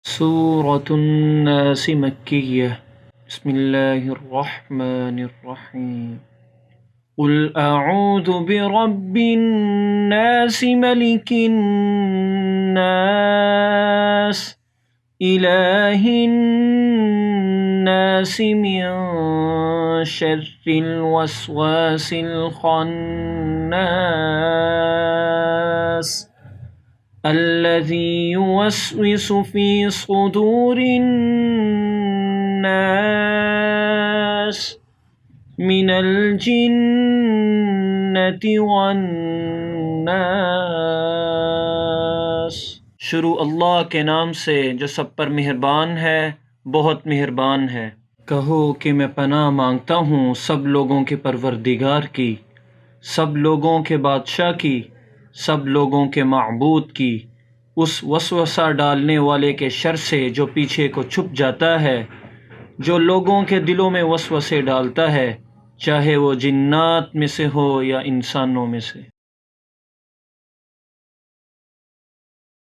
सूरत अन्नास मक्किय्या बिस्मिल्लाहिर्रहमानिर्रहीम कुल अऊज़ु बिरब्बिन नास मलिकिन नास इलाहिन नास मिन शर्रिल वस्वासिल खन्नास الذي يوسوس في صدور الناس من الجنة والناस। शुरू अल्लाह के नाम से जो सब पर मेहरबान है, बहुत मेहरबान है। कहो कि मैं पनाह मांगता हूँ सब लोगों के परवरदिगार की, सब लोगों के बादशाह की, सब लोगों के माबूद की, उस वसवसा डालने वाले के शर से जो पीछे को छुप जाता है, जो लोगों के दिलों में वसवसे डालता है, चाहे वो जिन्नात में से हो या इंसानों में से।